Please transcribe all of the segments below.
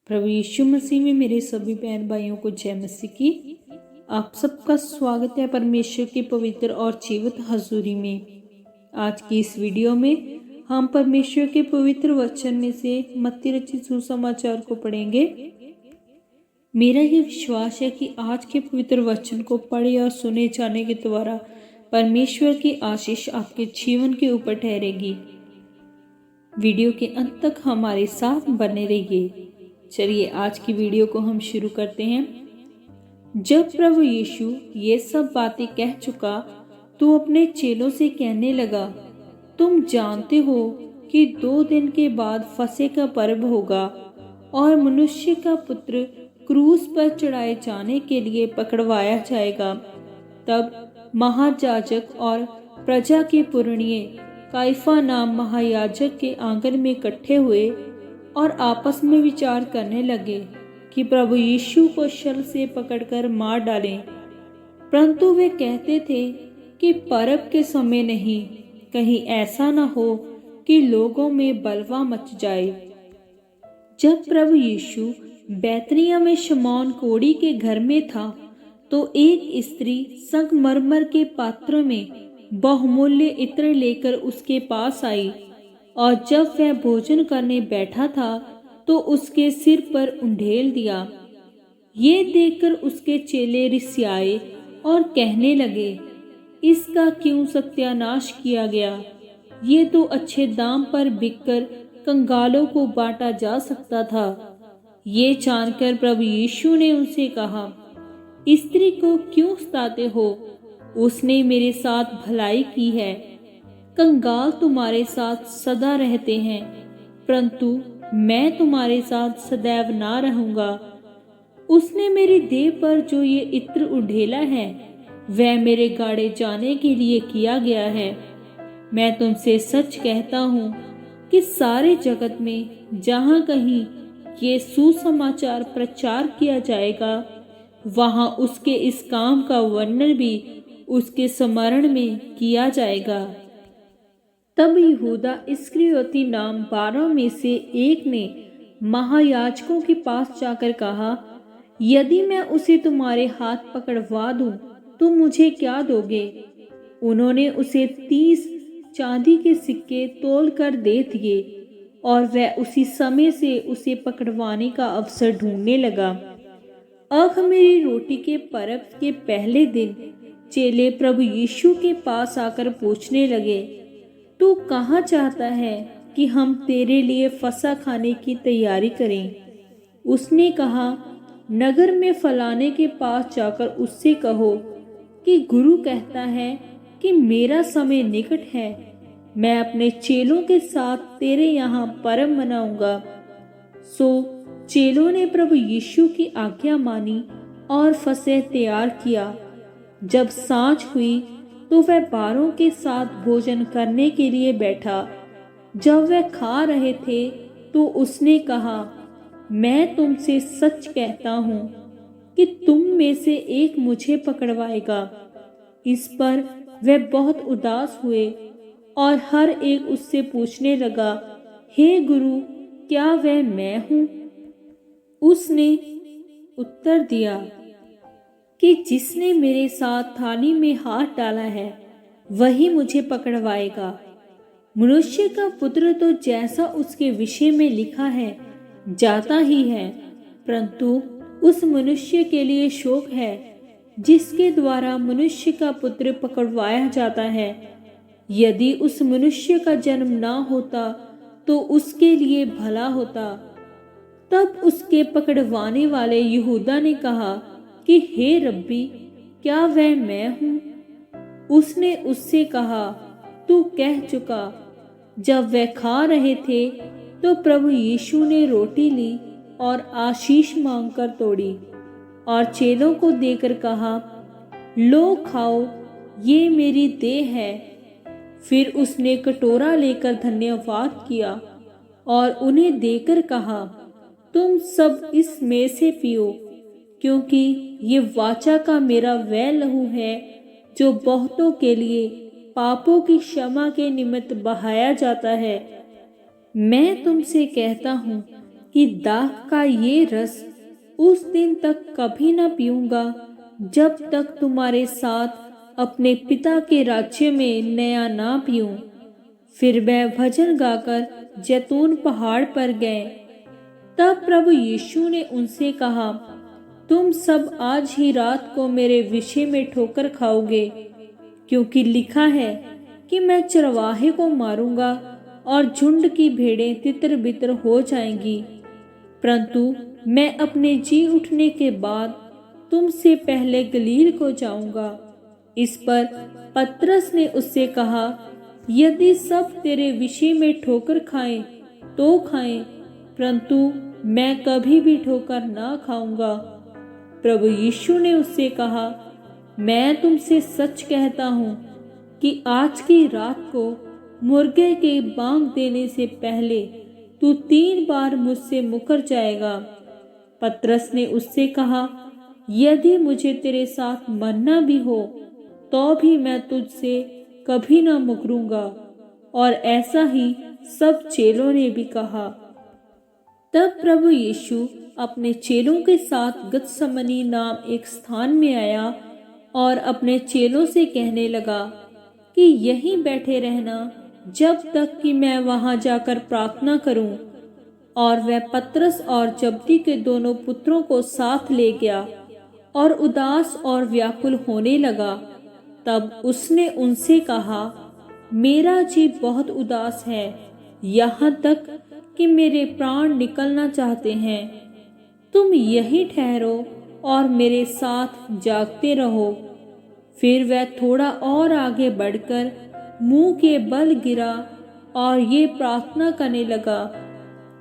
प्रभु यीशु मसीह में मेरे सभी बहन भाइयों को जय मसीह की। आप सबका स्वागत है परमेश्वर की पवित्र और जीवित हजूरी में। आज की इस वीडियो में हम परमेश्वर के पवित्र वचन में से मत्ती रचित सुसमाचार को पढ़ेंगे। मेरा ये विश्वास है कि आज के पवित्र वचन को पढ़े और सुने जाने के द्वारा परमेश्वर की आशीष आपके जीवन के ऊपर ठहरेगी। वीडियो के अंत तक हमारे साथ बने रहिए। चलिए आज की वीडियो को हम शुरू करते हैं। जब प्रभु यीशु ये सब बातें कह चुका तो अपने चेलों से कहने लगा, तुम जानते हो कि 2 दिन के बाद फसह का पर्व होगा और मनुष्य का पुत्र क्रूस पर चढ़ाए जाने के लिए पकड़वाया जाएगा। तब महायाजक और प्रजा के पुरनिये काइफा नाम महायाजक के आंगन में इकट्ठे हुए और आपस में विचार करने लगे कि प्रभु यीशु को शल से पकड़कर मार डालें। परंतु वे कहते थे कि पर्व के समय नहीं, कहीं ऐसा न हो कि लोगों में बलवा मच जाए। जब प्रभु यीशु बैतनिय्याह में शमौन कोढ़ी के घर में था तो एक स्त्री संगमरमर के पात्र में बहुमूल्य इत्र लेकर उसके पास आई और जब वह भोजन करने बैठा था तो उसके सिर पर उंडेल दिया। ये देखकर उसके चेले रिसियाए और कहने लगे, इसका क्यों सत्यानाश किया गया? ये तो अच्छे दाम पर बिककर कंगालों को बांटा जा सकता था। ये जानकर प्रभु यीशु ने उनसे कहा, स्त्री को क्यों सताते हो? उसने मेरे साथ भलाई की है। कंगाल तुम्हारे साथ सदा रहते हैं, परंतु मैं तुम्हारे साथ सदैव ना रहूंगा। उसने मेरी देह पर जो ये इत्र उंडेला है वह मेरे गाड़े जाने के लिए किया गया है। मैं तुमसे सच कहता हूँ कि सारे जगत में जहाँ कहीं ये सुसमाचार प्रचार किया जाएगा वहाँ उसके इस काम का वर्णन भी उसके स्मरण में किया जाएगा। तब यहूदा इस्करियोती नाम 12 में से एक ने महायाजकों के पास जाकर कहा, यदि मैं उसे तुम्हारे हाथ पकड़वा दूं तो मुझे क्या दोगे? उन्होंने उसे 30 चांदी के सिक्के तोल कर दे दिए और वह उसी समय से उसे पकड़वाने का अवसर ढूंढने लगा। अख़मीरी रोटी के पर्व के पहले दिन चेले प्रभु यीशु के पास आकर पूछने लगे, तू कहाँ चाहता है कि हम तेरे लिए फसह खाने की तैयारी करें? उसने कहा, नगर में फलाने के पास जाकर उससे कहो कि गुरु कहता है कि मेरा समय निकट है, मैं अपने चेलों के साथ तेरे यहाँ पर्व मनाऊंगा। सो चेलों ने प्रभु यीशु की आज्ञा मानी और फसह तैयार किया। जब सांझ हुई तो वह 12 के साथ भोजन करने के लिए बैठा। जब वह खा रहे थे तो उसने कहा, मैं तुमसे सच कहता हूँ कि तुम में से एक मुझे पकड़वाएगा। इस पर वह बहुत उदास हुए और हर एक उससे पूछने लगा, हे गुरु, क्या वह मैं हूँ? उसने उत्तर दिया कि जिसने मेरे साथ थाली में हाथ डाला है वही मुझे पकड़वाएगा। मनुष्य का पुत्र तो जैसा उसके विषय में लिखा है जाता ही है, परंतु उस मनुष्य के लिए शोक है जिसके द्वारा मनुष्य का पुत्र पकड़वाया जाता है। यदि उस मनुष्य का जन्म ना होता तो उसके लिए भला होता। तब उसके पकड़वाने वाले यहूदा ने कहा कि हे रब्बी, क्या वह मैं हूँ? उसने उससे कहा, तू कह चुका। जब वह खा रहे थे तो प्रभु यीशु ने रोटी ली और आशीष मांगकर तोड़ी और चेलों को देकर कहा, लो खाओ, ये मेरी देह है। फिर उसने कटोरा लेकर धन्यवाद किया और उन्हें देकर कहा, तुम सब इसमें से पियो, क्योंकि ये वाचा का मेरा वह लहू है जो बहुतों के लिए पापों की क्षमा के निमित्त बहाया जाता है। मैं तुमसे कहता हूँ कि दाख का ये रस उस दिन तक कभी न पीऊंगा जब तक तुम्हारे साथ अपने पिता के राज्य में नया ना पीऊं। फिर वह भजन गाकर जैतून पहाड़ पर गए। तब प्रभु यीशु ने उनसे कहा, तुम सब आज ही रात को मेरे विषय में ठोकर खाओगे, क्योंकि लिखा है कि मैं चरवाहे को मारूंगा और झुंड की भेड़ें तितर बितर हो जाएंगी। परंतु मैं अपने जी उठने के बाद तुमसे पहले गलील को जाऊंगा। इस पर पतरस ने उससे कहा, यदि सब तेरे विषय में ठोकर खाएं तो खाएं, परंतु मैं कभी भी ठोकर ना खाऊंगा। प्रभु यीशु ने उससे कहा, मैं तुमसे सच कहता हूं कि आज की रात को मुर्गे के बांग देने से पहले तू 3 बार मुझसे मुकर जाएगा। पतरस ने उससे कहा, यदि मुझे तेरे साथ मरना भी हो तो भी मैं तुझसे कभी ना मुकरूंगा। और ऐसा ही सब चेलों ने भी कहा। तब प्रभु यीशु अपने चेलों के साथ गतसमनी नाम एक स्थान में आया और अपने चेलों से कहने लगा कि यहीं बैठे रहना जब तक कि मैं वहां जाकर प्रार्थना करूं। और वह पतरस और जब्दी के दोनों पुत्रों को साथ ले गया और उदास और व्याकुल होने लगा। तब उसने उनसे कहा, मेरा जी बहुत उदास है, यहाँ तक कि मेरे प्राण निकलना चाहते हैं। तुम यहीं ठहरो और मेरे साथ जागते रहो। फिर वह थोड़ा और आगे बढ़कर मुंह के बल गिरा और ये प्रार्थना करने लगा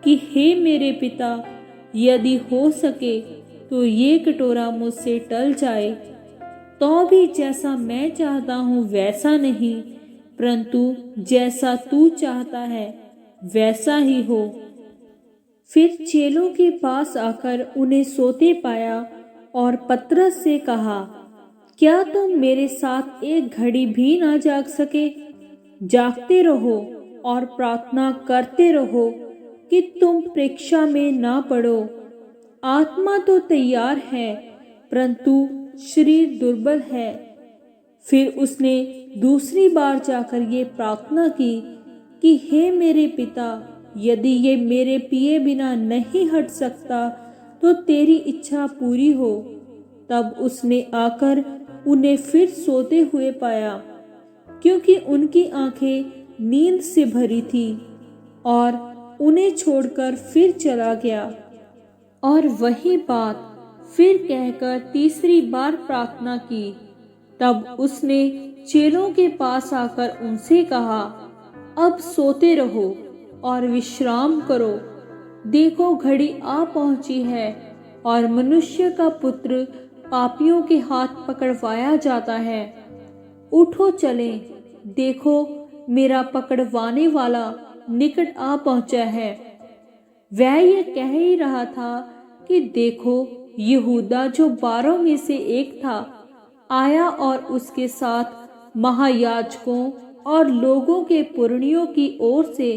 कि हे मेरे पिता, यदि हो सके तो ये कटोरा मुझसे टल जाए, तो भी जैसा मैं चाहता हूँ वैसा नहीं, परंतु जैसा तू चाहता है वैसा ही हो। फिर चेलों के पास आकर उन्हें सोते पाया और पतरस से कहा, क्या तुम मेरे साथ एक घड़ी भी ना जाग सके? जागते रहो और प्रार्थना करते रहो कि तुम परीक्षा में ना पड़ो। आत्मा तो तैयार है, परंतु शरीर दुर्बल है। फिर उसने दूसरी बार जाकर ये प्रार्थना की कि हे मेरे पिता, यदि ये मेरे पिए बिना नहीं हट सकता तो तेरी इच्छा पूरी हो। तब उसने आकर उन्हें फिर सोते हुए पाया, क्योंकि उनकी आंखें नींद से भरी थी, और उन्हें छोड़कर फिर चला गया। और वही बात फिर कहकर तीसरी बार प्रार्थना की। तब उसने चेलों के पास आकर उनसे कहा, अब सोते रहो और विश्राम करो। देखो घड़ी आ पहुंची है और मनुष्य का पुत्र पापियों के हाथ पकड़वाया जाता है। उठो चलें, देखो मेरा पकड़वाने वाला निकट आ पहुंचा है। वह ये कह ही रहा था कि देखो यहूदा जो 12 में से एक था आया, और उसके साथ महायाजकों और लोगों के पुरनियों की ओर से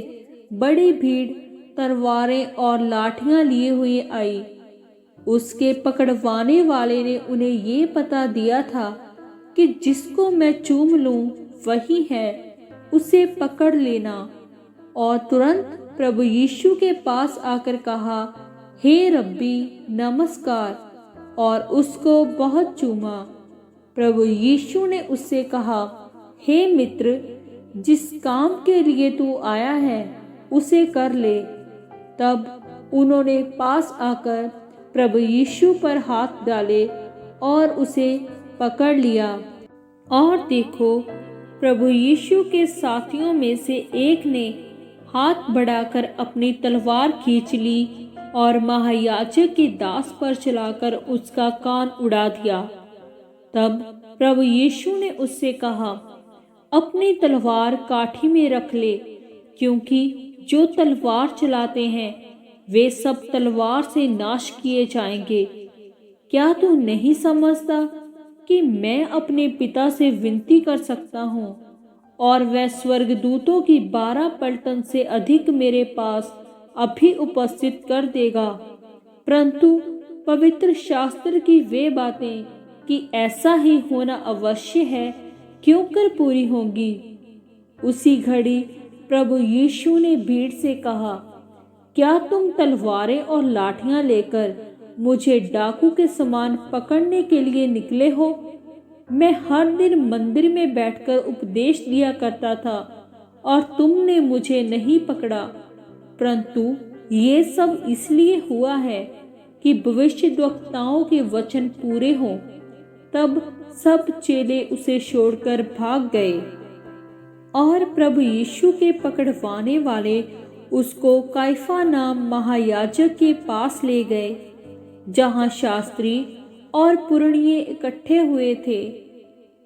बड़ी भीड़ तलवारें और लाठियां लिए हुए आई। उसके पकड़वाने वाले ने उन्हें ये पता दिया था कि जिसको मैं चूम लूं वही है, उसे पकड़ लेना। और तुरंत प्रभु यीशु के पास आकर कहा, हे रब्बी नमस्कार, और उसको बहुत चूमा। प्रभु यीशु ने उससे कहा, हे मित्र, जिस काम के लिए तू आया है उसे कर ले। तब उन्होंने पास आकर प्रभु यीशु पर हाथ डाले और उसे पकड़ लिया। और देखो, प्रभु यीशु के साथियों में से एक ने हाथ बढ़ाकर अपनी तलवार खींच ली और महायाजक की दास पर चलाकर उसका कान उड़ा दिया। तब प्रभु यीशु ने उससे कहा, अपनी तलवार काठी में रख ले, क्योंकि जो तलवार चलाते हैं वे सब तलवार से नाश किए जाएंगे। क्या तू नहीं समझता कि मैं अपने पिता से विनती कर सकता हूँ और वह स्वर्गदूतों की 12 पलटन से अधिक मेरे पास अभी उपस्थित कर देगा। परंतु पवित्र शास्त्र की वे बातें कि ऐसा ही होना अवश्य है क्यों कर पूरी होंगी। उसी घड़ी प्रभु यीशु ने भीड़ से कहा, क्या तुम तलवारें और लाठियां लेकर मुझे डाकू के समान पकड़ने के लिए निकले हो? मैं हर दिन मंदिर में बैठकर उपदेश दिया करता था और तुमने मुझे नहीं पकड़ा, परंतु ये सब इसलिए हुआ है कि भविष्यद्वक्ताओं के वचन पूरे हों। तब सब चेले उसे छोड़कर भाग गए और प्रभु यीशु के पकड़वाने वाले उसको काइफा नाम महायाजक के पास ले गए, जहां शास्त्री और पुरनिये इकट्ठे हुए थे।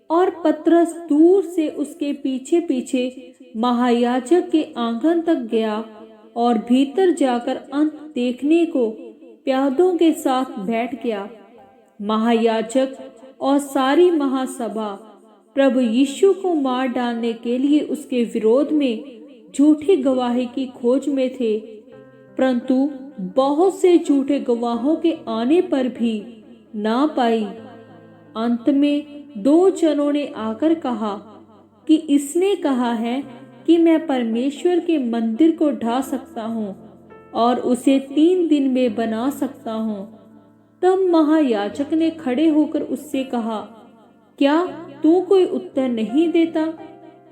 और पतरस दूर से उसके पीछे पीछे महायाजक के आंगन तक गया और भीतर जाकर अंत देखने को प्यादों के साथ बैठ गया। महायाजक और सारी महासभा प्रभु यीशु को मार डालने के लिए उसके विरोध में झूठी गवाही की खोज में थे, परंतु बहुत से झूठे गवाहों के आने पर भी ना पाई। अंत में 2 जनों ने आकर कहा कि इसने कहा है कि मैं परमेश्वर के मंदिर को ढा सकता हूँ और उसे 3 दिन में बना सकता हूँ। तब महायाजक ने खड़े होकर उससे कहा, क्या तू कोई उत्तर नहीं देता?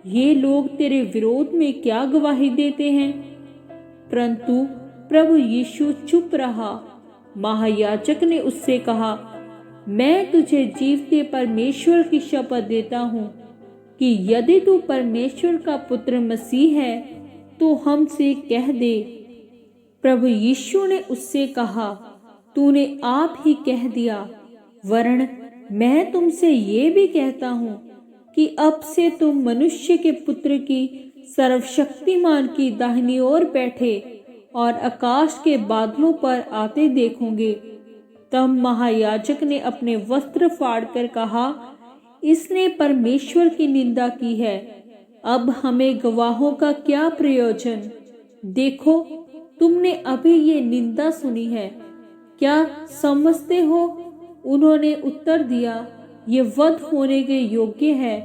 ये लोग तेरे विरोध में क्या गवाही देते हैं? परंतु प्रभु यीशु चुप रहा। महायाजक ने उससे कहा, मैं तुझे जीवते परमेश्वर की शपथ देता हूँ कि यदि तू परमेश्वर का पुत्र मसीह है तो हमसे कह दे। प्रभु यीशु ने उससे कहा, तूने आप ही कह दिया, वरन मैं तुमसे ये भी कहता हूँ कि अब से तुम मनुष्य के पुत्र की सर्वशक्तिमान की दाहिनी ओर बैठे और आकाश के बादलों पर आते देखोगे। तब महायाजक ने अपने वस्त्र फाड़कर कहा, इसने परमेश्वर की निंदा की है, अब हमें गवाहों का क्या प्रयोजन? देखो, तुमने अभी ये निंदा सुनी है, क्या समझते हो? उन्होंने उत्तर दिया, ये वध होने के योग्य है।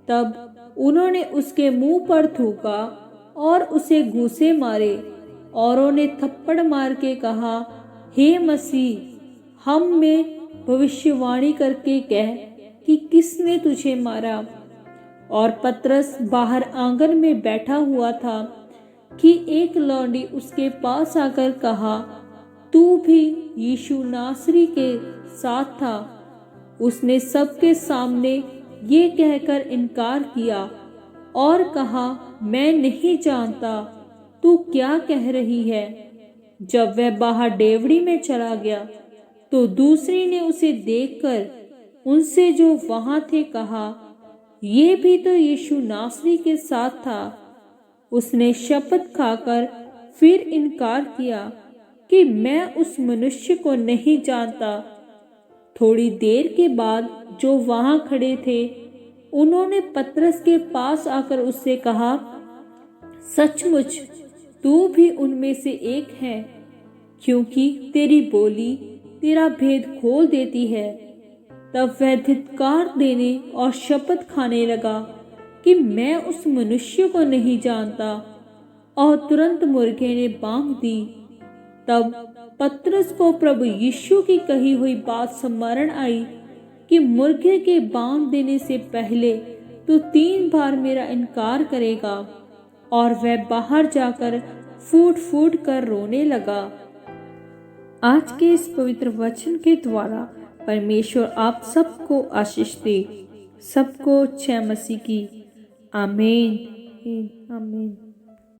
तब उन्होंने उसके मुंह पर थूका और उसे घूंसे मारे। औरों ने थप्पड़ मार के कहा, हे मसीह, हम में भविष्यवाणी करके कह कि किसने तुझे मारा। और पतरस बाहर आंगन में बैठा हुआ था कि एक लौंडी उसके पास आकर कहा, तू भी यीशु नासरी के साथ था। उसने सबके सामने ये कहकर इनकार किया और कहा, मैं नहीं जानता, तू क्या कह रही है। जब वह बाहर डेवढ़ी में चला गया तो दूसरी ने उसे देखकर उनसे जो वहां थे कहा, ये भी तो यीशु नासरी के साथ था। उसने शपथ खाकर फिर इनकार किया कि मैं उस मनुष्य को नहीं जानता। थोड़ी देर के बाद जो वहां खड़े थे उन्होंने पतरस के पास आकर उससे कहा, सचमुच तू भी उनमें से एक है, क्योंकि तेरी बोली तेरा भेद खोल देती है। तब वह धिक्कार देने और शपथ खाने लगा कि मैं उस मनुष्य को नहीं जानता, और तुरंत मुर्गे ने बांग दी। तब पतरस को प्रभु यीशु की कही हुई बात स्मरण आई कि मुर्गे के बांग देने से पहले तू 3 बार मेरा इनकार करेगा। और वह बाहर जाकर फूट फूट कर रोने लगा। आज के इस पवित्र वचन के द्वारा परमेश्वर आप सबको आशीष दे। सबको जय मसीह की। आमीन आमीन।